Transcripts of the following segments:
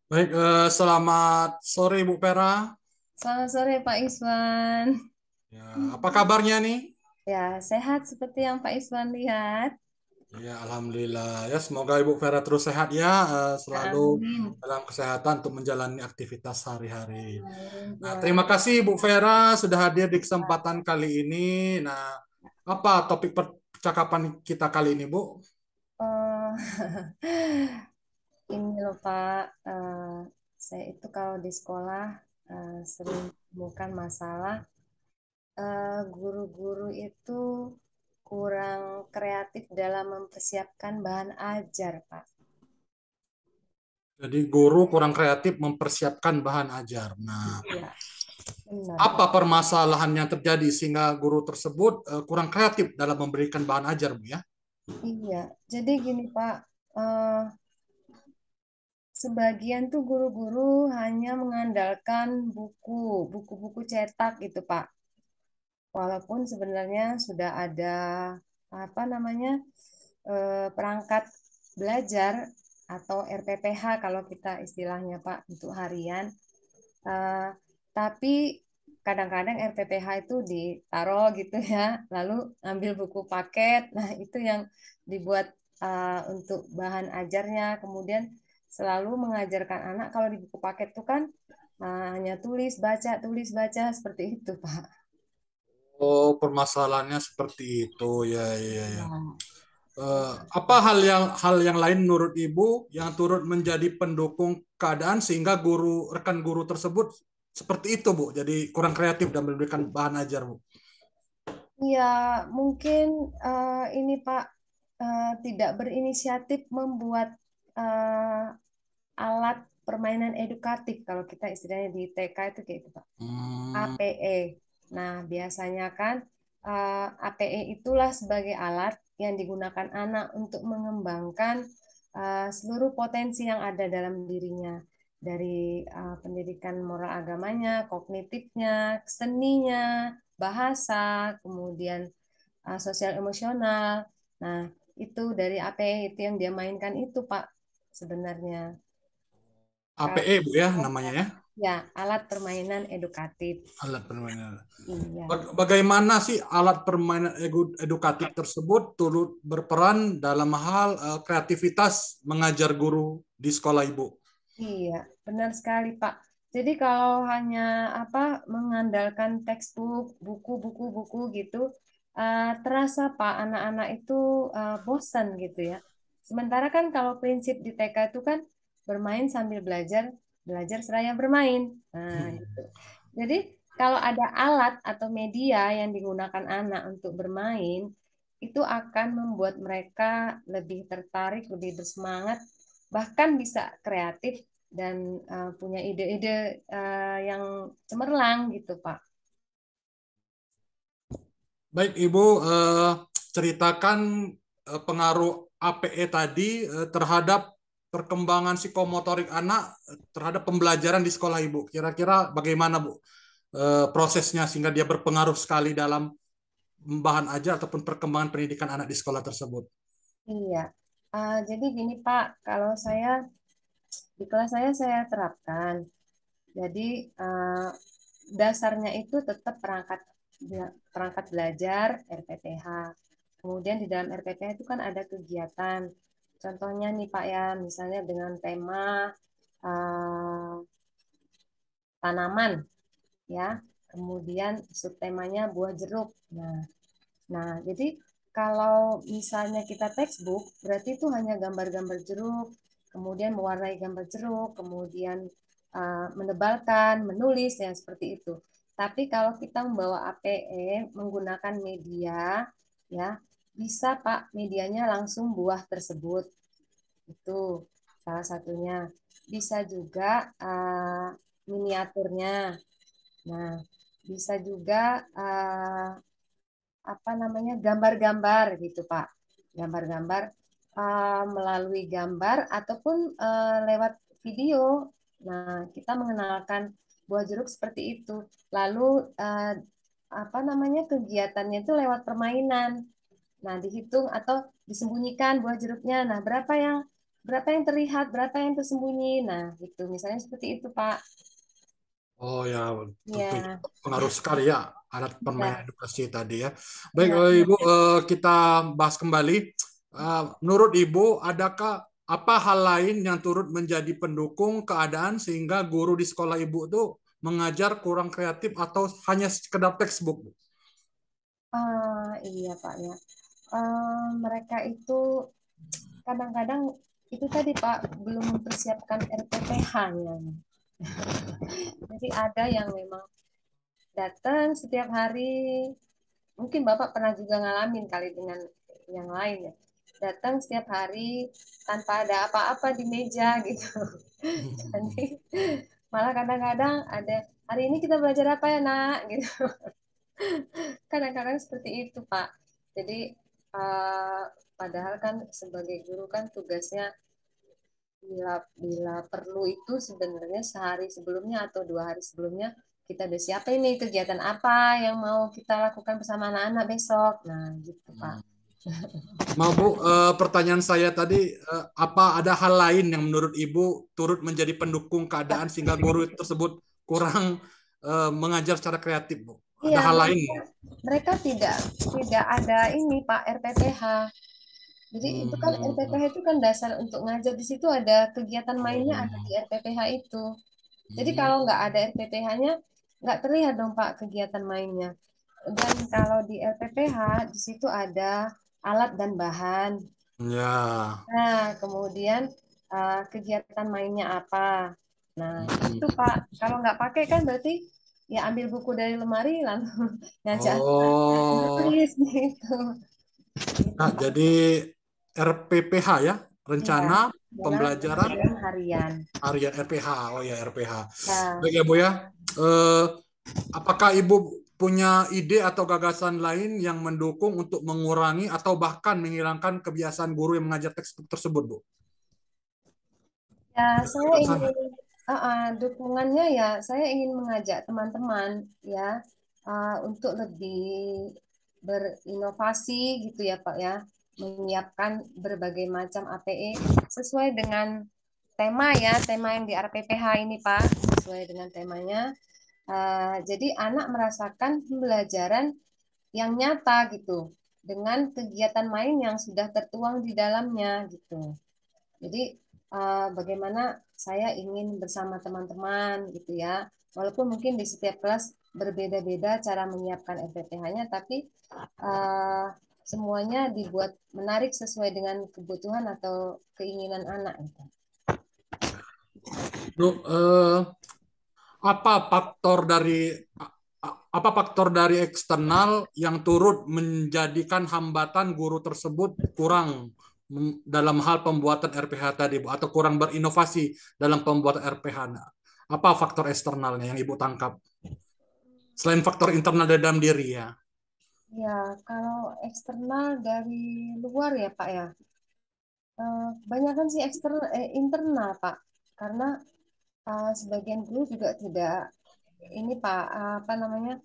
Baik, selamat sore Bu Pera. Selamat sore Pak Iswan. Ya, apa kabarnya nih? Ya, sehat seperti yang Pak Iswan lihat. Ya, Alhamdulillah. Ya, semoga Ibu Vera terus sehat ya, selalu Amin. dalam kesehatan untuk menjalani aktivitas sehari-hari. Amin. Nah, Terima terima kasih kasih Bu Vera sudah hadir di Pak. kesempatan kali ini. Nah, apa topik percakapan kita kali ini, Bu? Oh, ini loh Pak, saya itu kalau di sekolah sering menemukan masalah guru-guru itu kurang kreatif dalam mempersiapkan bahan ajar, Pak. Jadi guru kurang kreatif mempersiapkan bahan ajar. Nah, Iya, benar Pak. apa permasalahan yang terjadi sehingga guru tersebut kurang kreatif dalam memberikan bahan ajar, Bu ya? Iya, jadi gini Pak, eh, sebagian tuh guru-guru hanya mengandalkan buku-buku cetak gitu, Pak. Walaupun sebenarnya sudah ada apa namanya perangkat belajar atau RPPH kalau kita istilahnya, Pak, untuk harian. Eh, tapi kadang-kadang RPPH itu ditaruh gitu ya, lalu ambil buku paket. Nah, itu yang dibuat untuk bahan ajarnya. Kemudian selalu mengajarkan anak kalau di buku paket itu kan hanya tulis baca seperti itu, Pak. Oh, permasalahannya seperti itu ya, ya, ya. Ya. Apa hal yang lain menurut Ibu yang turut menjadi pendukung keadaan sehingga rekan guru tersebut seperti itu, Bu? Jadi kurang kreatif dan memberikan bahan ajar, Bu. Ya, mungkin ini Pak tidak berinisiatif membuat eh, alat permainan edukatif kalau kita istilahnya di TK itu kayak gitu Pak. Hmm, APE. Nah, biasanya kan APE itulah sebagai alat yang digunakan anak untuk mengembangkan seluruh potensi yang ada dalam dirinya. Dari pendidikan moral agamanya, kognitifnya, seninya, bahasa, kemudian sosial emosional. Nah, itu dari APE itu yang dia mainkan itu, Pak, sebenarnya. Kalau APE, Bu ya namanya ya, ya, alat permainan edukatif. alat permainan. Iya. Bagaimana sih alat permainan edukatif tersebut turut berperan dalam hal kreativitas mengajar guru di sekolah Ibu? Iya, benar sekali, Pak. Jadi kalau hanya apa mengandalkan textbook, buku gitu, terasa Pak anak-anak itu bosan gitu ya. Sementara kan kalau prinsip di TK itu kan bermain sambil belajar, belajar seraya bermain. Nah, gitu. Jadi kalau ada alat atau media yang digunakan anak untuk bermain, itu akan membuat mereka lebih tertarik, lebih bersemangat, bahkan bisa kreatif dan punya ide-ide yang cemerlang gitu, Pak. Baik, Ibu, ceritakan pengaruh APE tadi terhadap perkembangan psikomotorik anak terhadap pembelajaran di sekolah Ibu. Kira-kira bagaimana, Bu, prosesnya sehingga dia berpengaruh sekali dalam bahan ajar ataupun perkembangan pendidikan anak di sekolah tersebut? Iya. Jadi gini, Pak, kalau saya di kelas saya terapkan. Jadi dasarnya itu tetap perangkat belajar RPPH. Kemudian di dalam RPPH itu kan ada kegiatan. Contohnya nih Pak ya, misalnya dengan tema eh, tanaman ya. Kemudian subtemanya buah jeruk. Nah, jadi kalau misalnya kita textbook, berarti itu hanya gambar-gambar jeruk, kemudian mewarnai gambar jeruk, kemudian menebalkan, menulis, ya seperti itu. Tapi kalau kita membawa APE menggunakan media, ya bisa Pak medianya langsung buah tersebut. Itu salah satunya. Bisa juga miniaturnya. Nah, bisa juga apa namanya gambar-gambar gitu Pak, gambar-gambar melalui gambar ataupun lewat video. Nah, kita mengenalkan buah jeruk seperti itu. Lalu apa namanya kegiatannya itu lewat permainan. Nah, dihitung atau disembunyikan buah jeruknya. Nah, berapa yang berapa yang terlihat, berapa yang tersembunyi. Nah, gitu. Misalnya seperti itu, Pak. Oh ya, tentunya Ya, pengaruh sekali ya alat permainan ya, edukasi tadi ya. Baik, ya. Ibu, kita bahas kembali. Menurut Ibu, adakah apa hal lain yang turut menjadi pendukung keadaan sehingga guru di sekolah Ibu tuh mengajar kurang kreatif atau hanya sekedar textbook, Bu? Iya, Pak, ya. Mereka itu kadang-kadang itu tadi, Pak, belum mempersiapkan RPPH-nya. Jadi ada yang memang datang setiap hari. Mungkin Bapak pernah juga ngalamin kali dengan yang lain ya. Datang setiap hari tanpa ada apa-apa di meja gitu. Jadi malah kadang-kadang ada hari ini kita belajar apa ya nak gitu. Kadang-kadang seperti itu Pak. Jadi uh, padahal kan sebagai guru kan tugasnya bila bila perlu itu sebenarnya sehari sebelumnya atau 2 hari sebelumnya kita udah siapa ini kegiatan apa yang mau kita lakukan bersama anak-anak besok. Nah, gitu, Pak. Mau Bu, pertanyaan saya tadi, apa ada hal lain yang menurut Ibu turut menjadi pendukung keadaan sehingga guru tersebut kurang mengajar secara kreatif, Bu? Iya, Ada hal lain? mereka mereka tidak ada ini Pak RPPH. Jadi itu kan Hmm. RPPH itu kan dasar untuk ngajar di situ ada kegiatan mainnya ada di Oh. RPPH itu. Jadi Hmm. kalau nggak ada RPPH-nya nggak terlihat dong Pak kegiatan mainnya. Dan kalau di RPPH di situ ada alat dan bahan. Ya. Nah, kemudian kegiatan mainnya apa? Nah, itu Hmm. Pak. Kalau nggak pakai kan berarti ya ambil buku dari lemari lalu ngajak Oh. nulis gitu. Gitu Nah, Pak. jadi RPPH ya, Iya, rencana karena pembelajaran pembelajaran harian. harian RPH. Oh ya, RPH. Ya, Baik ya, Bu ya. Eh, Apakah Ibu punya ide atau gagasan lain yang mendukung untuk mengurangi atau bahkan menghilangkan kebiasaan guru yang mengajar teks tersebut, Bu? ya saya Gagasan. ingin dukungannya ya saya ingin mengajak teman-teman ya untuk lebih berinovasi gitu ya Pak ya, menyiapkan berbagai macam APE sesuai dengan tema ya, tema yang di RPPH ini Pak, sesuai dengan temanya. Jadi anak merasakan pembelajaran yang nyata gitu dengan kegiatan main yang sudah tertuang di dalamnya gitu. Jadi bagaimana saya ingin bersama teman-teman gitu ya, walaupun mungkin di setiap kelas berbeda-beda cara menyiapkan SPPH-nya, tapi uh, semuanya dibuat menarik sesuai dengan kebutuhan atau keinginan anak gitu. Bu, apa faktor dari apa faktor dari eksternal yang turut menjadikan hambatan guru tersebut kurang dalam hal pembuatan RPH tadi, Bu, atau kurang berinovasi dalam pembuatan RPH? Nah, apa faktor eksternalnya yang Ibu tangkap? Selain faktor internal dari dalam diri ya. Ya, kalau eksternal dari luar ya Pak ya, banyak kan sih internal Pak, karena sebagian guru juga tidak ini Pak, apa namanya,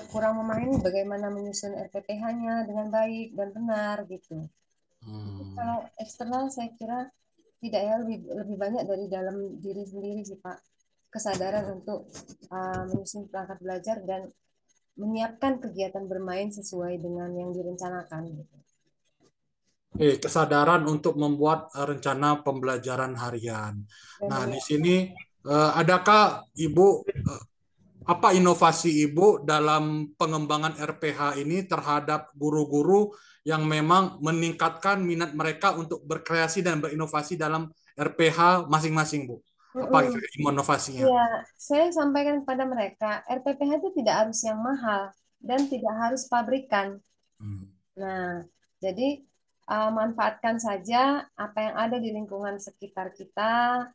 kurang memahami bagaimana menyusun RPPH-nya dengan baik dan benar gitu. Jadi Hmm. kalau eksternal saya kira tidak ya, lebih lebih banyak dari dalam diri sendiri sih Pak. Kesadaran untuk menyusun perangkat belajar dan menyiapkan kegiatan bermain sesuai dengan yang direncanakan gitu. Kesadaran untuk membuat rencana pembelajaran harian. Dan Nah, di menyiapkan sini adakah Ibu apa inovasi Ibu dalam pengembangan RPH ini terhadap guru-guru yang memang meningkatkan minat mereka untuk berkreasi dan berinovasi dalam RPH masing-masing, Bu? Apa Mm-mm. inovasinya? Ya, saya sampaikan kepada mereka, RPPH itu tidak harus yang mahal dan tidak harus pabrikan. Hmm. Nah, jadi manfaatkan saja apa yang ada di lingkungan sekitar kita.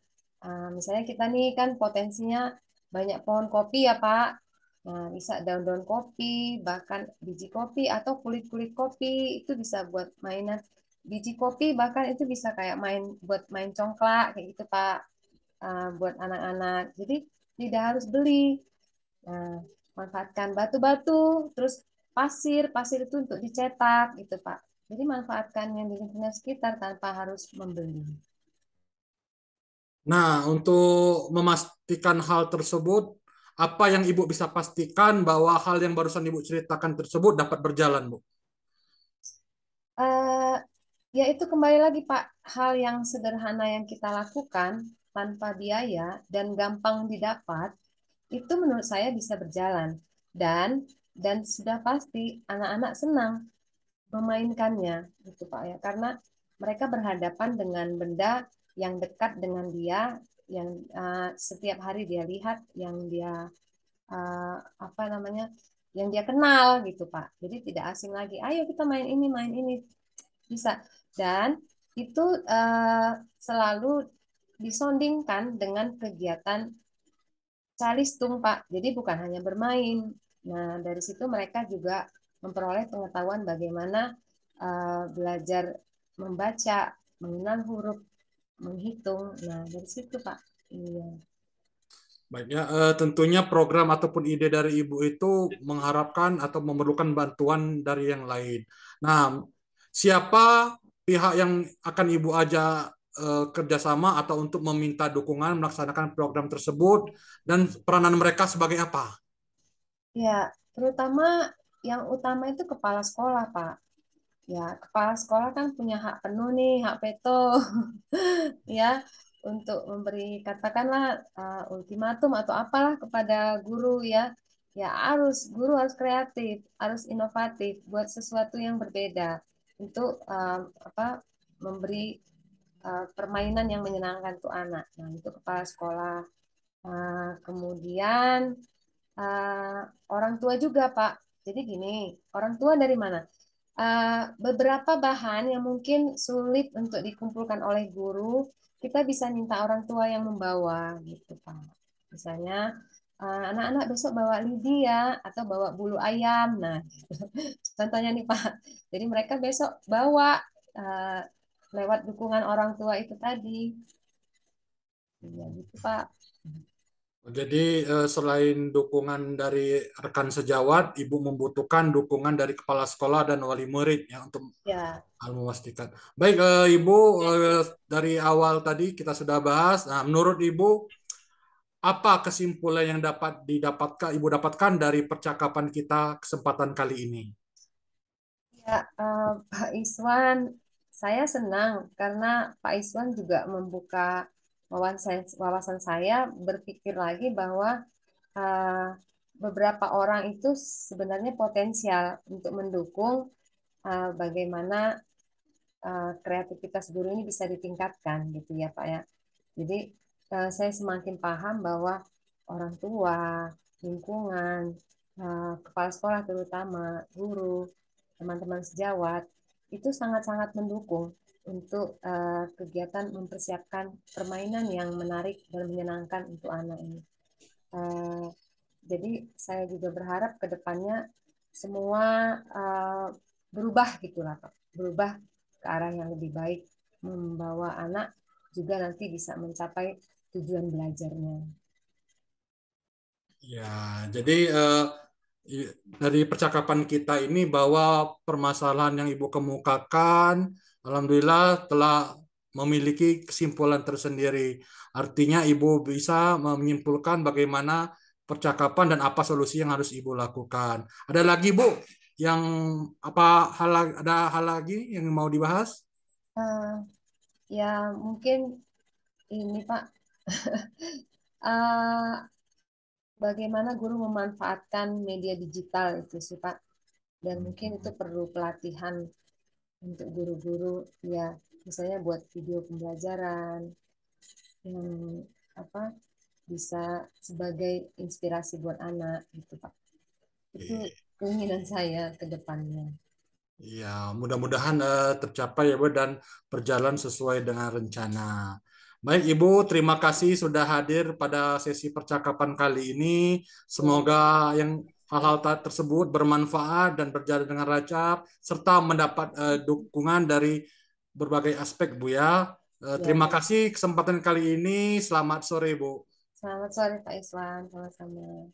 Misalnya kita nih kan potensinya banyak pohon kopi ya Pak. Nah, bisa daun-daun kopi, bahkan biji kopi atau kulit-kulit kopi itu bisa buat mainan. Biji kopi bahkan itu bisa kayak main buat main congklak kayak gitu Pak. Buat anak-anak. Jadi tidak harus beli. Nah, manfaatkan batu-batu, terus pasir, pasir itu untuk dicetak gitu Pak. Jadi manfaatkan yang di lingkungan sekitar tanpa harus membeli. Nah, untuk memastikan hal tersebut, apa yang Ibu bisa pastikan bahwa hal yang barusan Ibu ceritakan tersebut dapat berjalan, Bu? Eh, Ya itu kembali lagi Pak, hal yang sederhana yang kita lakukan tanpa biaya dan gampang didapat, itu menurut saya bisa berjalan. Dan sudah pasti anak-anak senang memainkannya gitu Pak ya, karena mereka berhadapan dengan benda yang dekat dengan dia, yang setiap hari dia lihat, yang dia apa namanya, yang dia kenal gitu Pak. Jadi tidak asing lagi. Ayo kita main ini bisa. Dan itu selalu disondingkan dengan kegiatan calistung Pak. Jadi bukan hanya bermain. Nah dari situ mereka juga memperoleh pengetahuan bagaimana belajar membaca, mengenal huruf, menghitung. Nah dari situ Pak. Iya. Baiknya, tentunya program ataupun ide dari Ibu itu mengharapkan atau memerlukan bantuan dari yang lain. Nah, siapa pihak yang akan Ibu ajak kerjasama atau untuk meminta dukungan melaksanakan program tersebut dan peranan mereka sebagai apa? Ya, terutama yang utama itu kepala sekolah, Pak. Ya, kepala sekolah kan punya hak penuh nih, hak veto, ya, untuk memberi katakanlah ultimatum atau apalah kepada guru ya. Ya, guru harus kreatif, harus inovatif, buat sesuatu yang berbeda untuk apa memberi permainan yang menyenangkan tuh anak. Nah, itu kepala sekolah. Kemudian uh, orang tua juga, Pak. Jadi gini, orang tua dari mana? Beberapa bahan yang mungkin sulit untuk dikumpulkan oleh guru, kita bisa minta orang tua yang membawa, gitu, Pak. Misalnya, anak-anak besok bawa lidi ya, atau bawa bulu ayam. Nah, contohnya nih, Pak. Jadi mereka besok bawa uh, lewat dukungan orang tua itu tadi. Ya, gitu, Pak. Jadi selain dukungan dari rekan sejawat, Ibu membutuhkan dukungan dari kepala sekolah dan wali murid ya untuk Ya. hal memastikan. Baik, Ibu, dari awal tadi kita sudah bahas. Nah, menurut Ibu, apa kesimpulan yang dapat didapatkan Ibu dapatkan dari percakapan kita kesempatan kali ini? Ya, Pak Iswan, saya senang karena Pak Iswan juga membuka wawasan saya berpikir lagi bahwa eh, beberapa orang itu sebenarnya potensial untuk mendukung bagaimana kreativitas guru ini bisa ditingkatkan gitu ya Pak ya. Jadi saya semakin paham bahwa orang tua, lingkungan, kepala sekolah terutama, guru, teman-teman sejawat itu sangat-sangat mendukung untuk kegiatan mempersiapkan permainan yang menarik dan menyenangkan untuk anak ini. Eh, jadi saya juga berharap ke depannya semua berubah gitulah Pak, berubah ke arah yang lebih baik, membawa anak juga nanti bisa mencapai tujuan belajarnya. Ya, jadi dari percakapan kita ini bahwa permasalahan yang Ibu kemukakan, Alhamdulillah telah memiliki kesimpulan tersendiri. Artinya Ibu bisa menyimpulkan bagaimana percakapan dan apa solusi yang harus Ibu lakukan. Ada lagi Bu, yang ada hal lagi yang mau dibahas? Eh, Ya mungkin ini Pak, eh, bagaimana guru memanfaatkan media digital itu sih Pak, dan mungkin itu perlu pelatihan untuk guru-guru ya, misalnya buat video pembelajaran yang apa bisa sebagai inspirasi buat anak gitu Pak. Itu keinginan saya ke depannya. Ya, mudah-mudahan tercapai ya Bu dan berjalan sesuai dengan rencana. Baik Ibu, terima kasih sudah hadir pada sesi percakapan kali ini. Ya, Semoga yang hal-hal tersebut bermanfaat dan berjalan dengan lancar serta mendapat dukungan dari berbagai aspek Bu ya. Terima ya. kasih kesempatan kali ini. Selamat sore Bu. Selamat sore Pak Iswan, sama-sama.